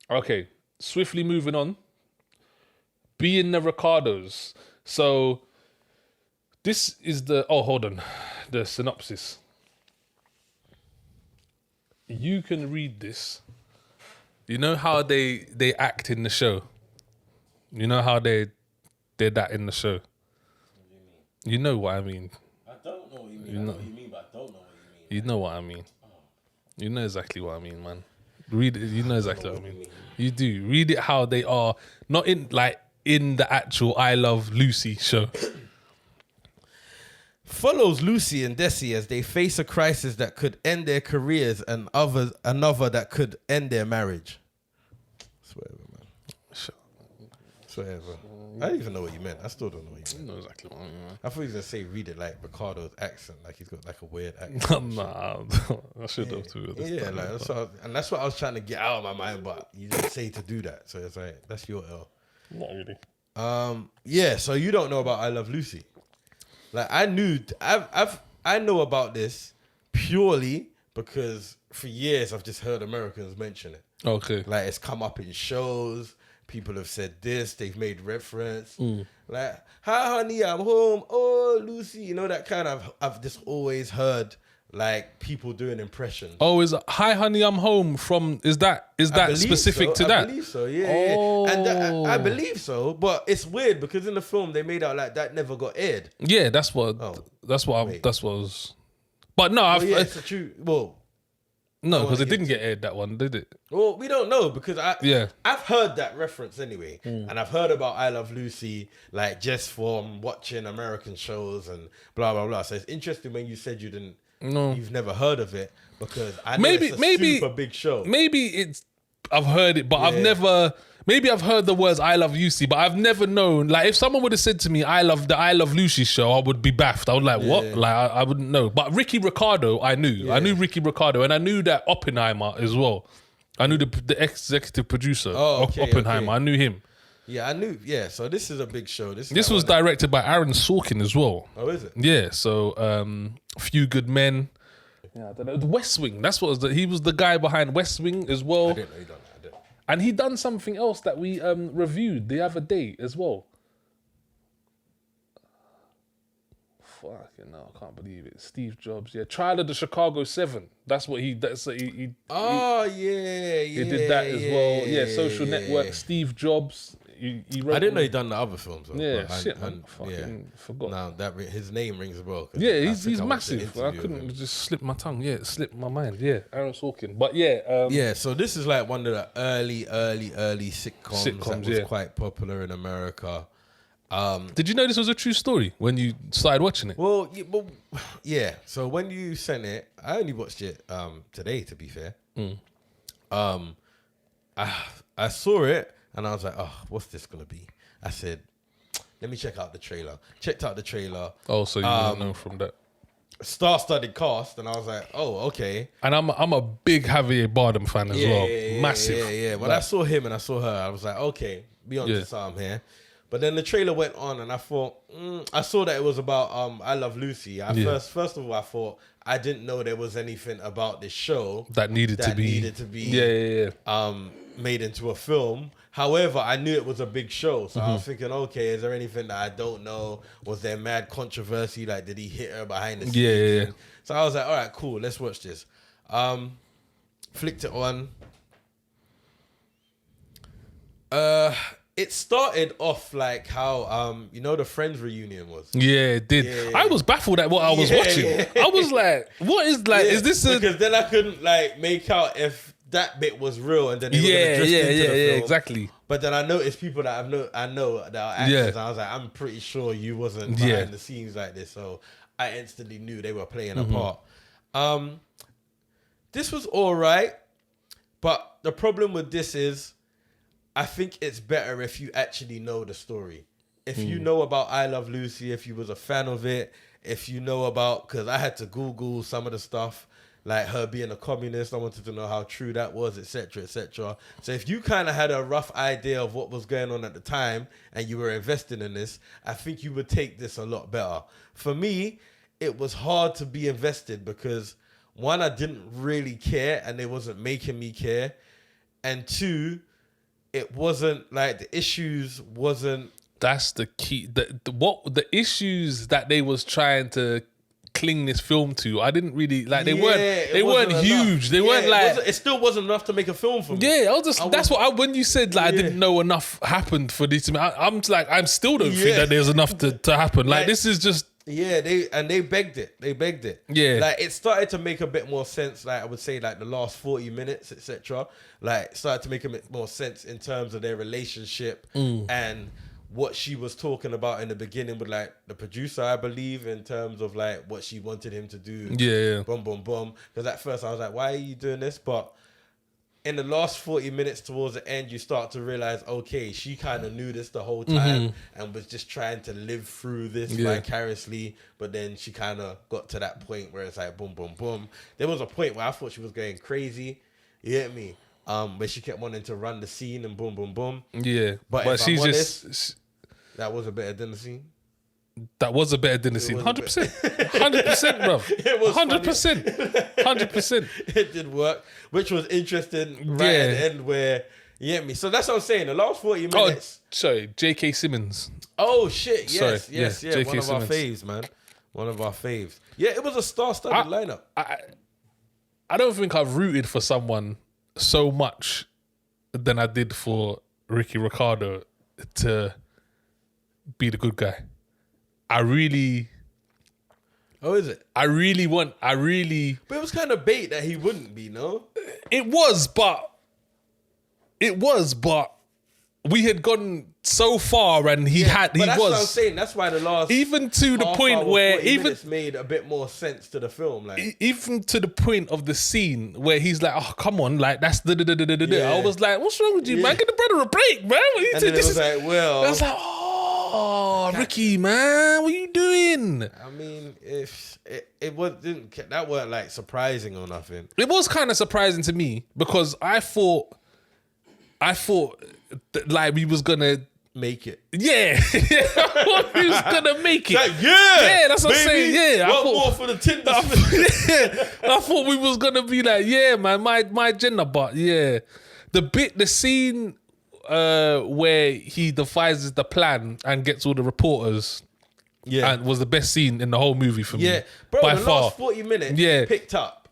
Okay, swiftly moving on. Being the Ricardos. So this is the hold on. The synopsis. You can read this. You know how they act in the show? You know how they did that in the show? What do you mean? You know what I mean. I don't know what you mean. I know what you mean, but I don't know what you mean. You know what I mean. You know exactly what I mean, man. Read it. You know exactly what I mean. You do. Read it how they are. Not in the actual I Love Lucy show. Follows Lucy and Desi as they face a crisis that could end their careers and another that could end their marriage. Swear, man. Swear, bro. I don't even know what you meant. I still don't know what you meant. You know exactly what I mean, man. I thought he was going to say read it like Ricardo's accent. Like he's got like a weird accent. Nah, I should have too. Yeah, like that's what I was trying to get out of my mind, but you didn't say to do that. So it's like, that's your L. Not really. Yeah, so you don't know about I Love Lucy. Like I know about this purely because for years I've just heard Americans mention it. Okay. Like it's come up in shows. People have said this. They've made reference. Like, hi honey, I'm home. Oh, Lucy, you know that kind of. I've just always heard like people doing impressions. Oh, Hi Honey, I'm Home from, is that specific to that? I believe so, yeah. Oh. And I believe so, but it's weird because in the film they made out like that never got aired. Yeah, that's what was. But no, Yeah, it's a true. Well, no, because it didn't get aired, that one, did it? well, we don't know because Yeah. I've heard that reference anyway, and I've heard about I Love Lucy like just from watching American shows and blah blah blah. So it's interesting when you said you've never heard of it because I know it's a super big show. Maybe I've heard it, but I've heard the words I Love Lucy, but I've never known. Like, if someone would have said to me, I love Lucy show, I would be baffed. I would like, what? Like, I wouldn't know. But Ricky Ricardo, I knew. Yeah. I knew Ricky Ricardo, and I knew that Oppenheimer as well. I knew the executive producer of Oppenheimer. I knew him. Yeah, I knew. Yeah, so this is a big show. This was directed by Aaron Sorkin as well. Oh, is it? Yeah, so Few Good Men. Yeah, I don't know. The West Wing. That's what he was the guy behind West Wing as well. I didn't know he done that. And he done something else that we reviewed the other day as well. Fucking no, I can't believe it. Steve Jobs, yeah. Trial of the Chicago 7. That's what he yeah. He did that as well. Yeah, Social Network, Steve Jobs. He wrote I didn't know he done the other films. Though, yeah, shit, man. Forgot. Now his name rings a bell. Yeah, he's massive. I couldn't just slip my tongue. Yeah, it slipped my mind. Yeah, Aaron Sorkin. But yeah. Yeah, so this is like one of the early sitcoms that was quite popular in America. Did you know this was a true story when you started watching it? Well, yeah. So when you sent it, I only watched it today, to be fair. I saw it and I was like, oh, what's this gonna be? I said, let me check out the trailer. Checked out the trailer. Oh, so you didn't know from that. Star-studded cast, and I was like, oh, okay. And I'm a big Javier Bardem fan as well. Massive. Yeah. When I saw him and I saw her, I was like, okay, be on to something here. But then the trailer went on, and I thought, I saw that it was about I Love Lucy. First of all, I thought I didn't know there was anything about this show that needed to be made into a film. However, I knew it was a big show, so I was thinking, okay, is there anything that I don't know? Was there mad controversy? Like, did he hit her behind the scenes? Yeah. So I was like, all right, cool, let's watch this. Flicked it on. It started off like how the Friends reunion was. Yeah, it did. Yeah. I was baffled at what I was watching. Yeah. I was like, what is is this because then I couldn't make out if that bit was real and then they were gonna drift into the film. Exactly. But then I noticed people that I know that are actors, and I was like, I'm pretty sure you wasn't behind the scenes like this. So I instantly knew they were playing a part. This was all right, but the problem with this is I think it's better if you actually know the story. If you know about I Love Lucy, if you was a fan of it, if you know about, because I had to Google some of the stuff, like her being a communist. I wanted to know how true that was, etc., etc. So if you kind of had a rough idea of what was going on at the time and you were invested in this, I think you would take this a lot better. For me, it was hard to be invested because, one, I didn't really care and it wasn't making me care. And two, it wasn't like the issues wasn't. That's the key. The issues that they was trying to cling this film to, I didn't really like. They weren't huge. They weren't like. It still wasn't enough to make a film for me. Yeah, when you said like I didn't know enough happened for this. I'm like, I'm still don't think that there's enough to happen. Like this is just. Yeah, they begged it. They begged it. Yeah. Like it started to make a bit more sense, like I would say like the last 40 minutes, etc. Like it started to make a bit more sense in terms of their relationship and what she was talking about in the beginning with like the producer, I believe, in terms of like what she wanted him to do. Yeah. Boom, boom, boom. Because at first I was like, why are you doing this? But in the last 40 minutes towards the end, you start to realize, okay, she kind of knew this the whole time and was just trying to live through this vicariously. But then she kind of got to that point where it's like, boom, boom, boom. There was a point where I thought she was going crazy. You get me? Where she kept wanting to run the scene and boom, boom, boom. Yeah. But she's honest, that was a better dinner scene. That was a better dinner scene. 100%. 100%, bro. It was 100%. 100%. It did work, which was interesting at the end where, you get me? So that's what I'm saying. The last 40 minutes. Oh, sorry. J.K. Simmons. Oh, shit. Yes, Sorry. yes. Yeah, One of Simmons. our faves, man. One of our faves. Yeah, it was a star-studded lineup. I don't think I've rooted for someone so much than I did for Ricardo to be the good guy. Oh, is it? But it was kind of bait that he wouldn't be, no? It was, but we had gone so far and That's what I'm saying. That's why the last even to the half point hour, where 40 even minutes made a bit more sense to the film. Like even to the point of the scene where he's like, oh, come on, like that's the I was like, what's wrong with you, man? Get the brother a break, man. and then it was like, well, I was like, oh, Ricky, man, what are you doing? I mean, if it wasn't that weren't like surprising or nothing. It was kind of surprising to me because I thought like we was gonna make it. Yeah, I thought we was gonna make it. Like, That's what I'm saying. Yeah, what more for the Tinder? I thought we was gonna be like, yeah, man, my gender, but yeah, the scene where he devises the plan and gets all the reporters. Yeah, and was the best scene in the whole movie for me. Yeah, bro, by the far. last 40 minutes picked up.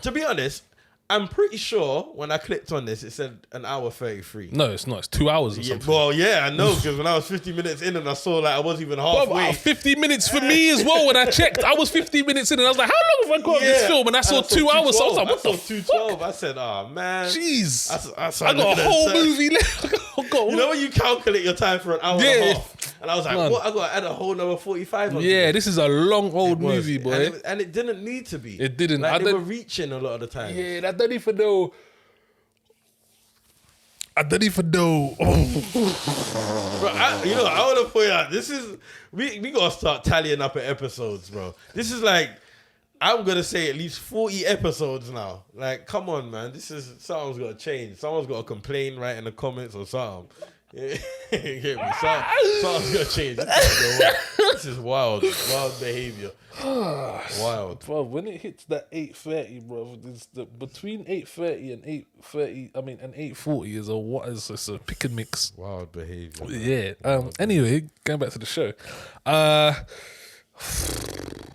To be honest, I'm pretty sure when I clicked on this, it said an hour 33. No, it's not. It's 2 hours or something. Well, yeah, I know, because when I was 50 minutes in and I saw like I wasn't even halfway. 50 minutes for me as well. When I checked, I was 50 minutes in and I was like, how long have I got this film? And I saw 2 hours. So I was like, what the fuck? I said, oh, man. Jeez. I got a whole movie left. You know when you calculate your time for an hour and a half? And I was like, what? I got to add a whole another 45 on this is a long old movie, boy. And it didn't need to be. It didn't. Like, they were reaching a lot of the time. Yeah, I don't even know. Bro, I want to point out, this is, we got to start tallying up episodes, bro. This is like, I'm going to say at least 40 episodes now. Like, come on, man. Something's got to change. Someone's got to complain right in the comments or something. Yeah. Something's got to change. This is wild. Wild behavior. Wild. Bro, when it hits that 8:30, bro, between 8:30 and 8:30, and 8:40 is a pick and mix. Wild behavior. Yeah. Anyway, going back to the show.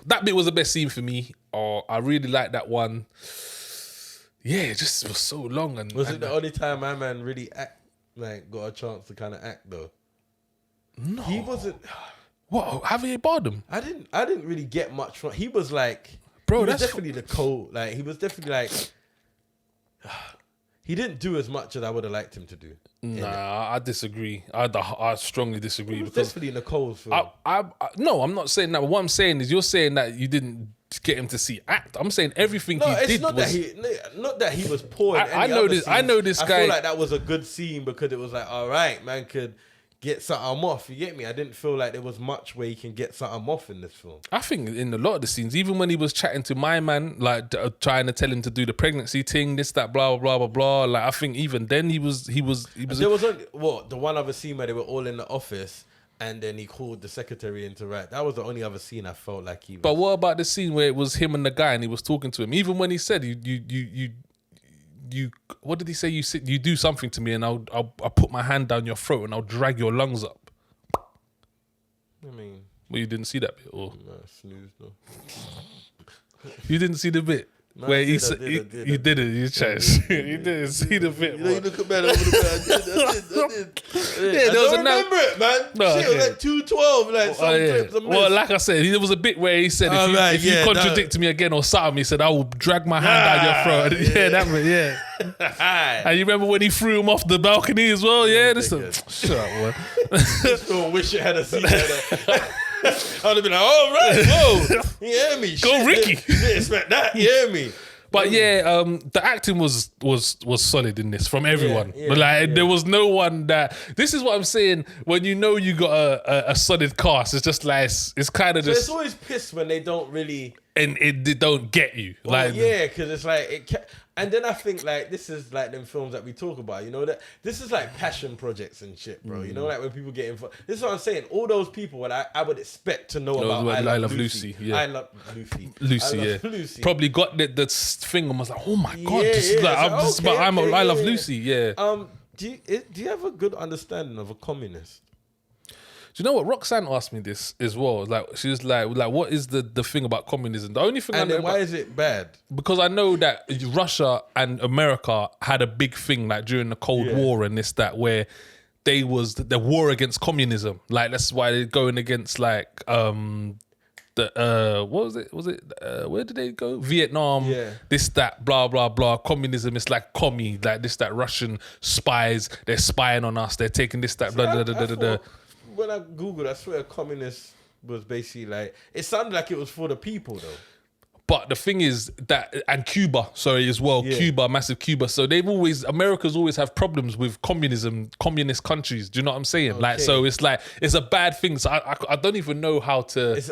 That bit was the best scene for me. I really liked that one. Yeah, it just was so long. And was it the only time my man really got a chance to kind of act though? No, he wasn't. What, Javier Bardem? I didn't really get much from. He was like, bro, that's definitely the code. Like he was definitely like, he didn't do as much as I would have liked him to do. Nah, I disagree. I strongly disagree. He was definitely Nicole's film. No, I'm not saying that. But what I'm saying is, you're saying that you didn't get him to see act. I'm saying everything he did not that he was poor. I know this guy. I feel like that was a good scene because it was like, all right, man could get something off. You get me? I didn't feel like there was much where he can get something off in this film. I think in a lot of the scenes, even when he was chatting to my man, like trying to tell him to do the pregnancy thing, this, that, blah, blah, blah, blah. Like I think even then he was. There was the one other scene where they were all in the office. And then he called the secretary in to write. That was the only other scene I felt like he was. But what about the scene where it was him and the guy and he was talking to him? Even when he said, you what did he say? You do something to me, and I'll put my hand down your throat and I'll drag your lungs up. I mean, well, you didn't see that bit, or no, snooze though. You didn't see the bit. No, where you didn't, you changed. You didn't see the bit. You look at man over the bed. I did. Yeah, there was remember it, man. No, Shit, it was like 212, like some clips. Well, like I said, there was a bit where he said, if you contradict me again or something, he said, I will drag my hand down your throat. Yeah, that bit, yeah. And you remember when he threw him off the balcony as well? Yeah, shut up, man. I wish it had a scene there. I would have been like, oh, right, whoa. You hear me? Go, shit, Ricky. Didn't expect that. You hear me? But yeah, the acting was solid in this from everyone. Yeah, but like there was no one that. This is what I'm saying. When you know you got a solid cast, it's just like it's kind of so just. It's always pissed when they don't really. And it don't get you. Well, like yeah, because it's like and then I think like this is like them films that we talk about, you know, that this is like passion projects and shit, bro. You know, like when people get involved. This is what I'm saying. All those people, what I would expect to know about I Love Lucy. Yeah. I love Lucy. Lucy, I yeah. love Lucy. Probably got the thing and was like, oh my god, Yeah, this is like, yeah. this is about I Love Lucy. Yeah. Do you have a good understanding of a communist? Do you know what? Roxanne asked me this as well. Like she was like, what is the thing about communism? The only thing And then why is it bad? Because I know that Russia and America had a big thing like during the Cold War and this, that, where they was the war against communism. Like that's why they're going against like what was it? Where did they go? Vietnam. Yeah. This, that, blah, blah, blah. Communism is like commie, like this, that. Russian spies, they're spying on us. They're taking this, that, blah, blah, blah, blah, blah. When I Googled, I swear communist was basically like, it sounded like it was for the people though. But the thing is that, and Cuba, sorry, as well, Cuba, massive Cuba. So America's always have problems with communist countries. Do you know what I'm saying? Okay. Like, so it's like, it's a bad thing. So I don't even know how to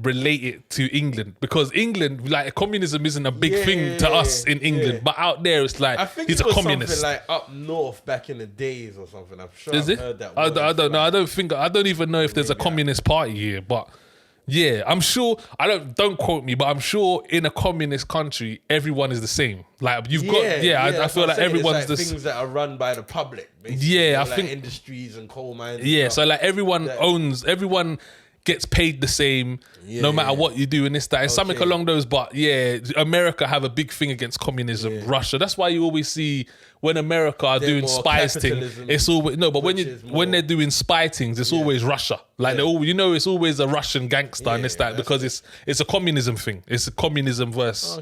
relate it to England, because England, like, communism isn't a big thing to us in England, but out there it's like, I think he's it was a communist. Something like up north back in the days or something. I'm sure Is I've it? heard that. I don't know. I don't even know if there's a communist party here, but yeah, I'm sure. Don't quote me, but I'm sure in a communist country, everyone is the same. Like you've got, I feel like everyone's the things that are run by the public. Basically. Yeah, I like think industries and coal mines. Yeah, so like everyone gets paid the same, no matter what you do and this, that. It's something along those, but yeah, America have a big thing against communism, Russia. That's why you always see when America are doing spies things, it's always, when they're doing spy things, it's always Russia. Like it's always a Russian gangster and this, that, because it's a communism thing. It's a communism versus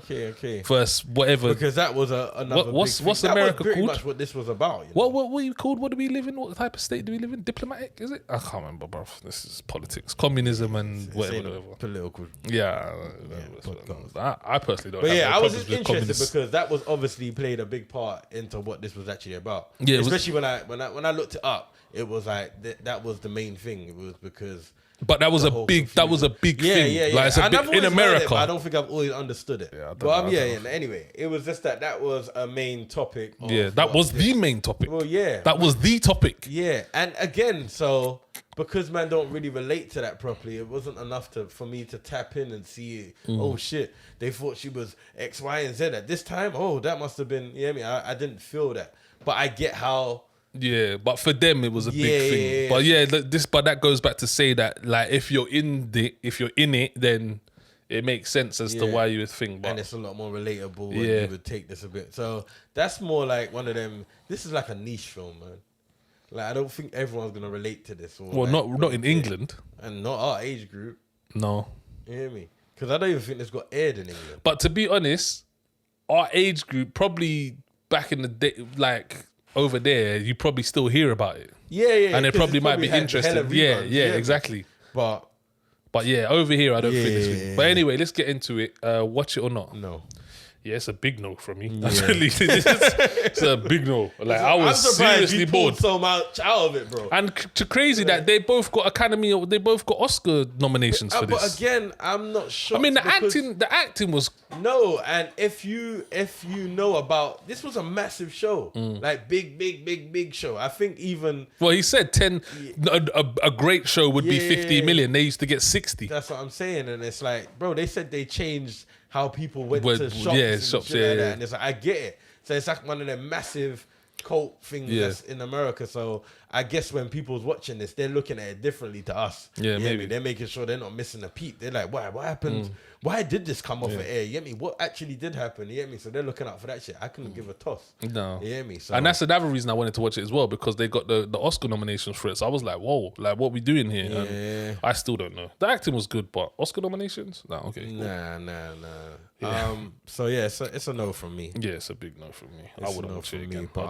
whatever. Because that was another what's big thing. America that was pretty called? much what this was about. You know? What are you called? What do we live in? What type of state do we live in? Diplomatic, is it? I can't remember, bro. This is politics, communism, and whatever. Political. Yeah, I personally don't. But have I no was problems just with interested because that was obviously played a big part into what this was actually about. Yeah, especially when I looked it up, it was like that was the main thing. It was because. But that was a big thing. Yeah. Like, it's a big, in America. It, but I don't think I've always understood it. Anyway, it was just that was a main topic. That was the main topic. Well, yeah. That was the topic. Yeah. And again, so because man don't really relate to that properly, it wasn't enough for me to tap in and see, oh shit, they thought she was X, Y, and Z at this time. Oh, that must have been, I didn't feel that. But I get how. Yeah, but for them it was a big thing. But that goes back to say that, like, if you're in it, then it makes sense as to why you would think. But, and it's a lot more relatable when you would take this a bit. So that's more like one of them. This is like a niche film, man. Like, I don't think everyone's gonna relate to this. Or not in England, and not our age group. No, you hear me? Because I don't even think this got aired in England. But to be honest, our age group probably back in the day, like. Over there, you probably still hear about it. Yeah. And it probably might be interesting. Yeah, exactly. But yeah, over here, I don't think it's really. But anyway, let's get into it. Watch it or not? No. Yeah, it's a big no from me. Actually, it's a big no. Like, I was seriously bored. So much out of it, bro. And crazy that they both got they both got Oscar nominations for this. But again, I'm not sure. I mean, the acting was no. And if you know about, this was a massive show, like big show. I think even he said 10. A great show would be 50 million. They used to get 60. That's what I'm saying, and it's like, bro, they said they changed how people went Well, to shops, yeah, and shops, shit yeah, like that. yeah. And it's like, I get it. So it's like one of them massive cult things Yeah. that's in America. So I guess when people's watching this, they're looking at it differently to us. Yeah, You get maybe. me? They're making sure they're not missing a peep. They're like, why? What happened? Why did this come off the air? You get me? What actually did happen? You get me? So they're looking out for that shit. I couldn't give a toss. No. You get me? So And that's another reason I wanted to watch it as well, because they got the Oscar nominations for it. So I was like, whoa, like what we doing here? Yeah. And I still don't know. The acting was good, but Oscar nominations? No, okay. Cool. Nah. So yeah, it's a no from me. Yeah, it's a big no for me. I It's a wouldn't no watch from it me, again. but